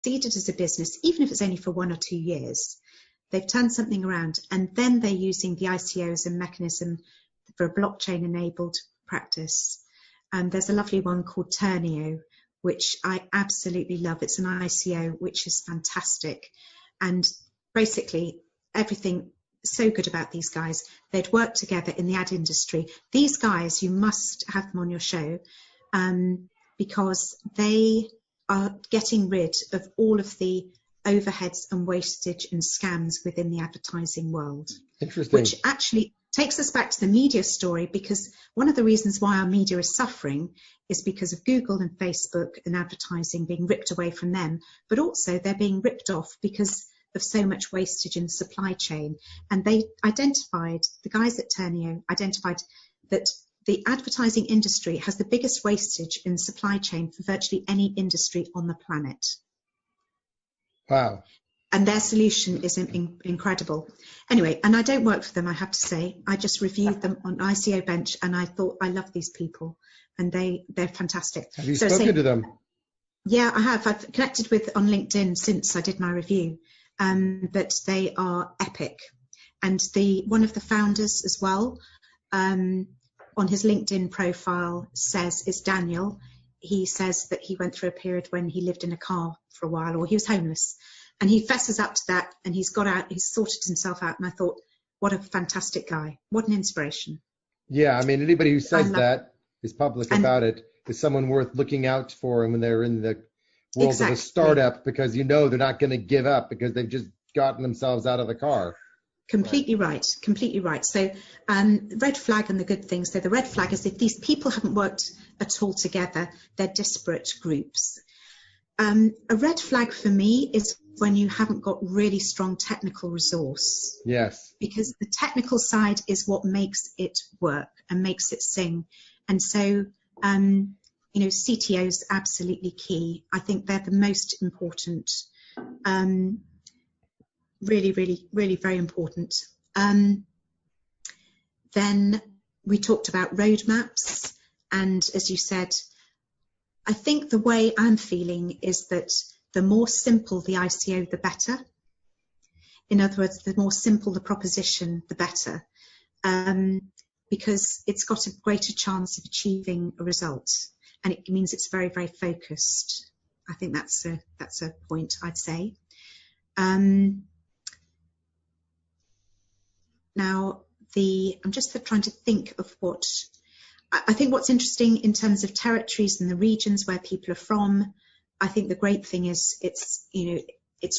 succeeded as a business, even if it's only for 1 or 2 years, they've turned something around, and then they're using the ICO as a mechanism for a blockchain-enabled practice. There's a lovely one called Turnio, which I absolutely love. It's an ICO, which is fantastic. And basically, everything so good about these guys. They'd worked together in the ad industry. These guys, you must have them on your show, because they are getting rid of all of the overheads and wastage and scams within the advertising world. Interesting. Which actually takes us back to the media story, because one of the reasons why our media is suffering is because of Google and Facebook and advertising being ripped away from them, but also they're being ripped off because of so much wastage in the supply chain. And they identified, the guys at Turnio identified that the advertising industry has the biggest wastage in the supply chain for virtually any industry on the planet. Wow. And their solution is incredible. Anyway, and I don't work for them, I have to say. I just reviewed them on ICO Bench, and I thought, I love these people, and they're fantastic. Have you spoken to them? Yeah, I have. I've connected with on LinkedIn since I did my review, but they are epic. And one of the founders as well, on his LinkedIn profile says, it's Daniel. He says that he went through a period when he lived in a car for a while, or he was homeless. And he fesses up to that, and he's got out, he's sorted himself out. And I thought, what a fantastic guy. What an inspiration. Yeah, I mean, anybody who says that is public about it is someone worth looking out for, and when they're in the world of a startup, because you know they're not going to give up because they've just gotten themselves out of the car. Completely right, completely right. So red flag and the good things. So the red flag is if these people haven't worked at all together, they're disparate groups. A red flag for me is when you haven't got really strong technical resource. Yes. Because the technical side is what makes it work and makes it sing. And so, CTO is absolutely key. I think they're the most important. Really, really, really very important. Then we talked about roadmaps. And as you said, I think the way I'm feeling is that the more simple the ICO, the better. In other words, the more simple the proposition, the better, because it's got a greater chance of achieving a result, and it means it's very, very focused. I think that's a point I'd say. Now, I'm just trying to think of what. I think what's interesting in terms of territories and the regions where people are from, I think the great thing is it's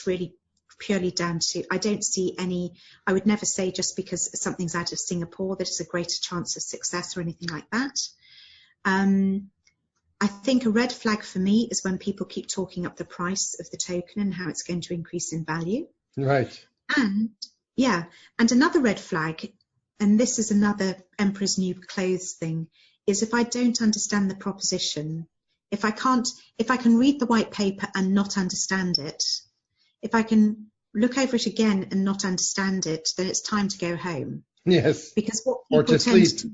really purely down to, I don't see any, I would never say just because something's out of Singapore that it's a greater chance of success or anything like that. I think a red flag for me is when people keep talking up the price of the token and how it's going to increase in value. Right. And another red flag, and this is another Emperor's New Clothes thing, is if I don't understand the proposition, if I can read the white paper and not understand it, if I can look over it again and not understand it, then it's time to go home. Yes. Because what people or to tend sleep. to,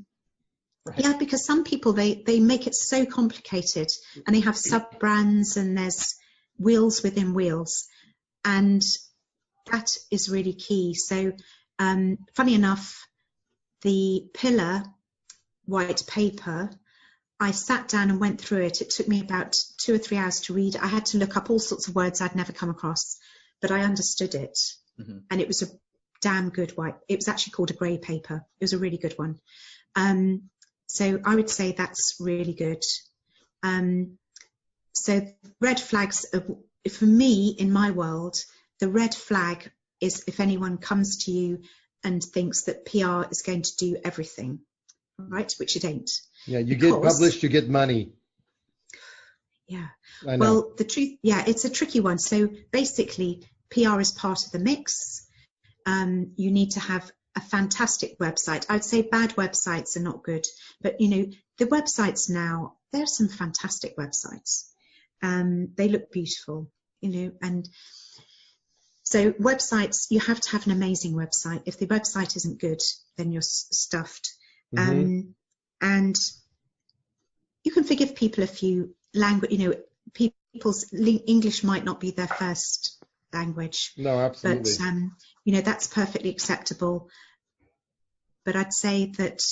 right. Yeah, because some people, they make it so complicated, and they have sub-brands and there's wheels within wheels, and that is really key. So funny enough, the Pillar white paper, I sat down and went through it. It took me about 2 or 3 hours to read. I had to look up all sorts of words I'd never come across, but I understood it. Mm-hmm. And it was a damn good white. It was actually called a grey paper. It was a really good one. So I would say that's really good. So red flags, for me, in my world, the red flag is if anyone comes to you and thinks that PR is going to do everything, right? Which it ain't. Yeah, you get published, you get money. Yeah. I know. Well, the truth, it's a tricky one. So basically, PR is part of the mix. You need to have a fantastic website. I'd say bad websites are not good, but the websites now, there are some fantastic websites. They look beautiful, and so websites, you have to have an amazing website. If the website isn't good, then you're stuffed. Mm-hmm. And you can forgive people a few language, people's English might not be their first language. No, absolutely. But, that's perfectly acceptable. But I'd say that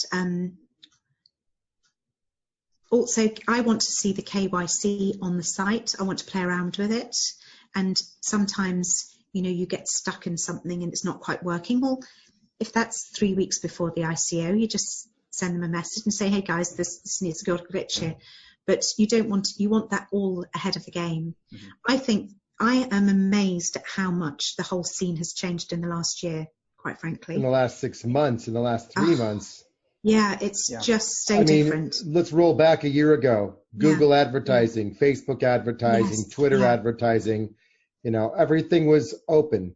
also I want to see the KYC on the site. I want to play around with it. And sometimes, you get stuck in something and it's not quite working. Well, if that's 3 weeks before the ICO, you just send them a message and say, hey guys, this needs to go to glitch here. But you want that all ahead of the game. Mm-hmm. I think I am amazed at how much the whole scene has changed in the last year, quite frankly. In the last 6 months, in the last 3 months. Yeah, it's just so different. Let's roll back a year ago. Google advertising, Facebook advertising, Twitter advertising, everything was open.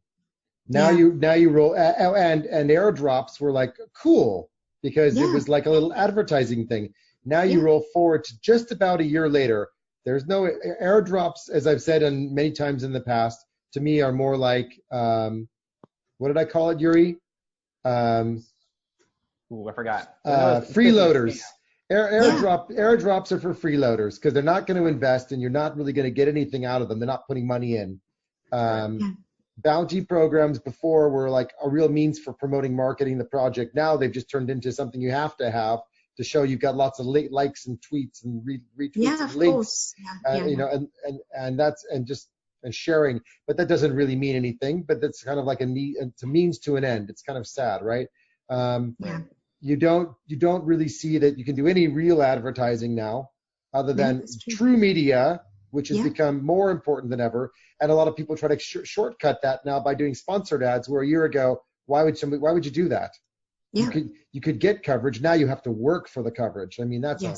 Now you roll, and airdrops were like cool because it was like a little advertising thing. Now you roll forward to just about a year later. There's no airdrops, as I've said many times in the past, to me are more like, what did I call it, Yuri? I forgot. Freeloaders. Airdrops are for freeloaders because they're not going to invest and you're not really going to get anything out of them. They're not putting money in. Bounty programs before were like a real means for promoting marketing the project. Now they've just turned into something you have to show you've got lots of likes and tweets and retweets and links. And sharing, but that doesn't really mean anything. But that's kind of like it's a means to an end. It's kind of sad, right? You don't really see that you can do any real advertising now, other than true media, which has become more important than ever. And a lot of people try to shortcut that now by doing sponsored ads. Where a year ago, why would you do that? Yeah. You could get coverage. Now you have to work for the coverage. I mean, that's a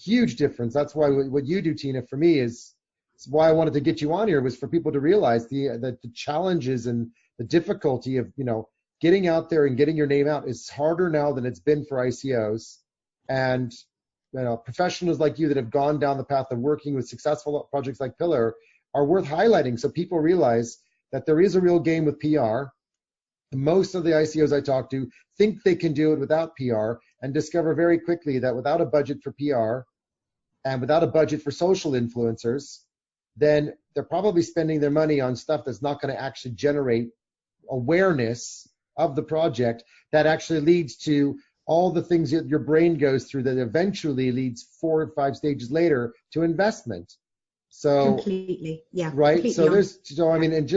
huge difference. That's why what you do, Tina, for me is why I wanted to get you on here, was for people to realize the challenges and the difficulty of, getting out there and getting your name out is harder now than it's been for ICOs. And, professionals like you that have gone down the path of working with successful projects like Pillar are worth highlighting so people realize that there is a real game with PR. Most of the ICOs I talk to think they can do it without PR and discover very quickly that without a budget for PR and without a budget for social influencers, then they're probably spending their money on stuff that's not going to actually generate awareness of the project that actually leads to all the things that your brain goes through that eventually leads 4 or 5 stages later to investment. So completely, right. Completely and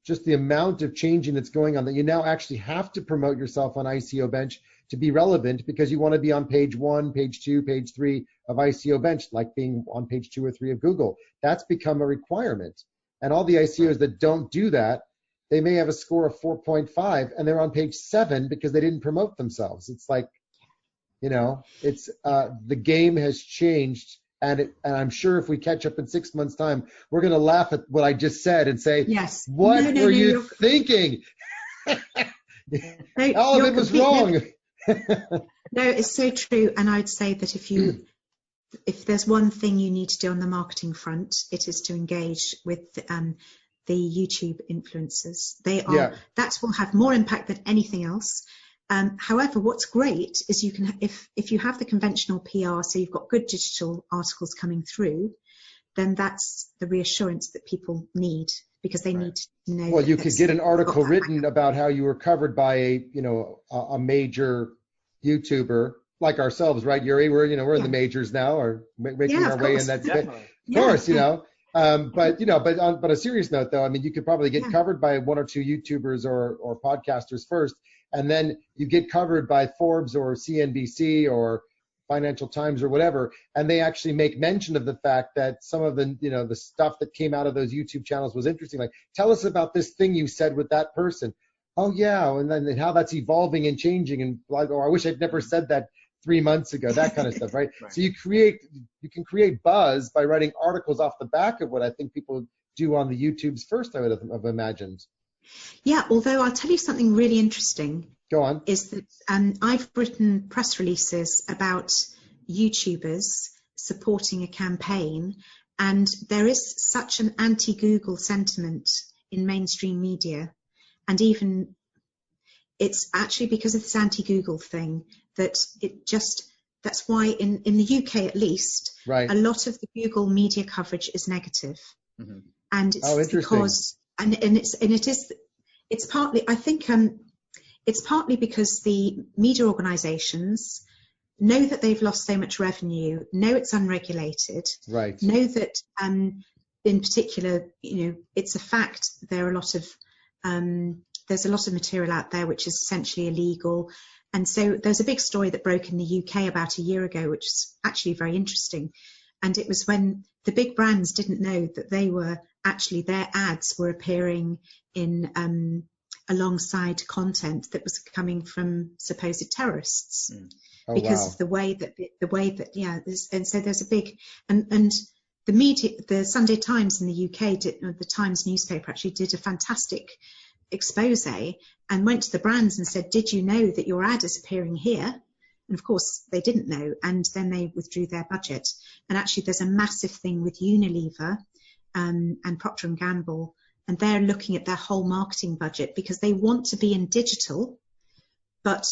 just the amount of changing that's going on, that you now actually have to promote yourself on ICO Bench to be relevant, because you want to be on page 1, page 2, page 3 of ICO Bench, like being on page 2 or 3 of Google. That's become a requirement. And all the ICOs that don't do that, they may have a score of 4.5 and they're on page 7 because they didn't promote themselves. It's like, it's the game has changed. And I'm sure if we catch up in 6 months' time, we're going to laugh at what I just said and say, what were you thinking? All of it was wrong. No, it's so true. And I'd say that if there's one thing you need to do on the marketing front, it is to engage with the YouTube influencers. That will have more impact than anything else. However, what's great is you can, if you have the conventional PR, so you've got good digital articles coming through, then that's the reassurance that people need, because they need to know. Well, you could get an article written about how you were covered by a major YouTuber like ourselves, right, Yuri? We're in the majors now, or making our way in that space. Of course, But on a serious note, though, I mean, you could probably get covered by 1 or 2 YouTubers or podcasters first, and then you get covered by Forbes or CNBC or Financial Times or whatever, and they actually make mention of the fact that some of the the stuff that came out of those YouTube channels was interesting. Like, tell us about this thing you said with that person. Oh yeah, and then how that's evolving and changing, and like, oh, I wish I'd never said that 3 months ago, that kind of stuff, right? So you can create buzz by writing articles off the back of what I think people do on the YouTubes first, I would have imagined. Yeah, although I'll tell you something really interesting. Go on. Is that I've written press releases about YouTubers supporting a campaign, and there is such an anti-Google sentiment in mainstream media, and even it's actually because of this anti-Google thing that That's why in the UK at least, right. a lot of the Google media coverage is negative. Mm-hmm. And it's because, it's partly, I think, it's partly because the media organisations know that they've lost so much revenue, know it's unregulated, right. know that in particular, it's a fact there are a lot of there's a lot of material out there which is essentially illegal. And so there's a big story that broke in the UK about a year ago, which is actually very interesting. And it was when the big brands didn't know that their ads were appearing in alongside content that was coming from supposed terrorists. Oh, because wow. of the way that and so there's a big and the media, the Sunday Times in the UK the Times newspaper actually did a fantastic expose and went to the brands and said, did you know that your ad is appearing here? And of course they didn't know, and then they withdrew their budget. And actually there's a massive thing with Unilever and Procter & Gamble, and they're looking at their whole marketing budget because they want to be in digital, but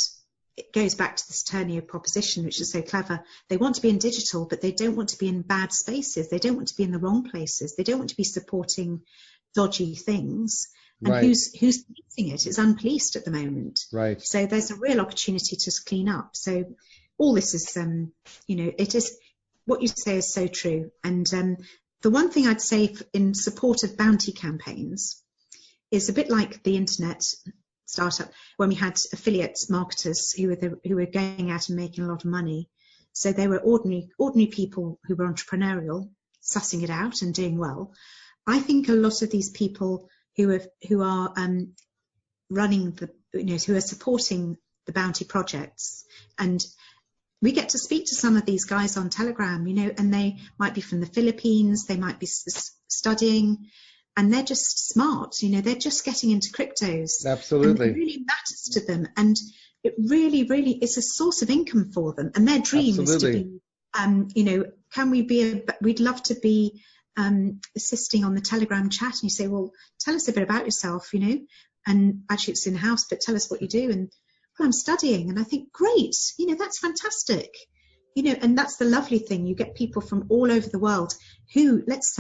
it goes back to this Turnio proposition, which is so clever. They want to be in digital, but they don't want to be in bad spaces. They don't want to be in the wrong places. They don't want to be supporting dodgy things. And right. who's policing it? It's unpoliced at the moment. Right. So there's a real opportunity to clean up. So all this is, it is, what you say is so true. And the one thing I'd say in support of bounty campaigns is a bit like the internet startup, when we had affiliate marketers who were going out and making a lot of money. So they were ordinary people who were entrepreneurial, sussing it out and doing well. I think a lot of these people who are running who are supporting the bounty projects, and we get to speak to some of these guys on Telegram, and they might be from the Philippines, they might be studying, and they're just smart, they're just getting into cryptos. Absolutely. And it really matters to them, and it really, really is a source of income for them. And their dream Absolutely. is to be, we'd love to be assisting on the Telegram chat. And you say, well, tell us a bit about yourself, and actually it's in-house, but tell us what you do. And well, I'm studying. And I think, great, that's fantastic. And that's the lovely thing. You get people from all over the world who, let's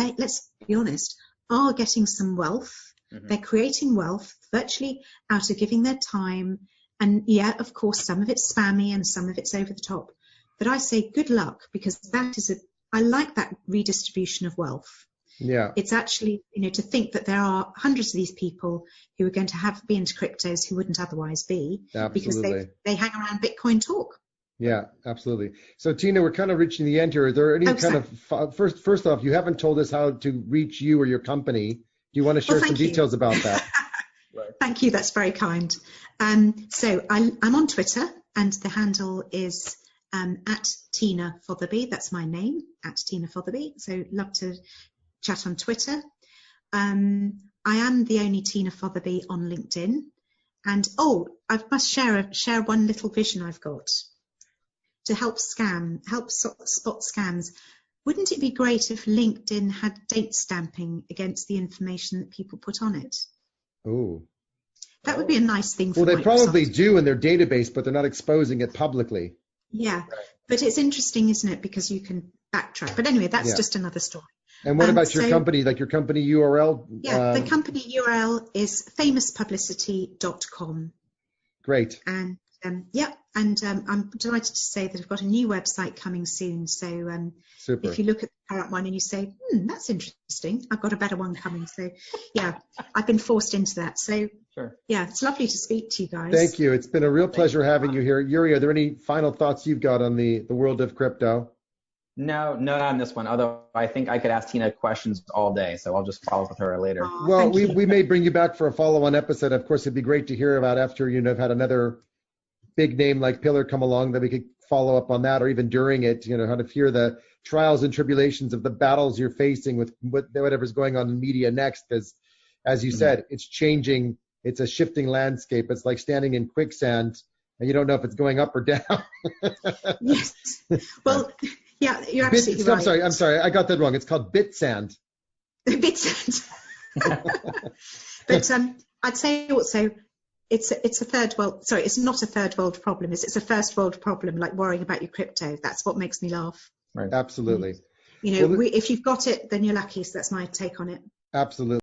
be honest, are getting some wealth. Mm-hmm. They're creating wealth virtually out of giving their time. And yeah, of course, some of it's spammy and some of it's over the top. But I say good luck, because I like that redistribution of wealth. Yeah. It's actually, to think that there are hundreds of these people who are going to be into cryptos who wouldn't otherwise be. Absolutely. Because they hang around Bitcoin talk. Yeah, absolutely. So Tina, we're kind of reaching the end here. Are there any first off, you haven't told us how to reach you or your company. Do you want to share some details about that? Right. Thank you. That's very kind. So I'm on Twitter, and the handle is at Tina Fotherby. That's my name, at Tina Fotherby. So love to chat on Twitter. I am the only Tina Fotherby on LinkedIn. And I must share one little vision I've got to help spot scams. Wouldn't it be great if LinkedIn had date stamping against the information that people put on it? Oh. That would be a nice thing for Well, they Microsoft. probably do in their database, but they're not exposing it publicly. Yeah, but it's interesting, isn't it? Because you can backtrack. But anyway, that's just another story. And what about your company, like your company URL? Yeah, the company URL is famouspublicity.com. Great. And I'm delighted to say that I've got a new website coming soon. So Super. If you look at the current one and you say, that's interesting, I've got a better one coming. So yeah, I've been forced into that. So sure. Yeah, it's lovely to speak to you guys. Thank you. It's been a real pleasure having you here. Yuri, are there any final thoughts you've got on the world of crypto? No, not on this one. Although I think I could ask Tina questions all day, so I'll just follow up with her later. Oh, well, we may bring you back for a follow-on episode. Of course, it'd be great to hear about after have had another big name like Pillar come along, that we could follow up on that, or even during it. How to hear the trials and tribulations of the battles you're facing with whatever's going on in media next. Because, as you said, it's changing. It's a shifting landscape. It's like standing in quicksand, and you don't know if it's going up or down. Yes. Well. Yeah, you're absolutely right. I'm sorry, I got that wrong. It's called Bitsand. Bitsand. But I'd say also, it's a third world. Sorry, it's not a third world problem. It's a first world problem, like worrying about your crypto. That's what makes me laugh. Right. Absolutely. You know, if you've got it, then you're lucky. So that's my take on it. Absolutely.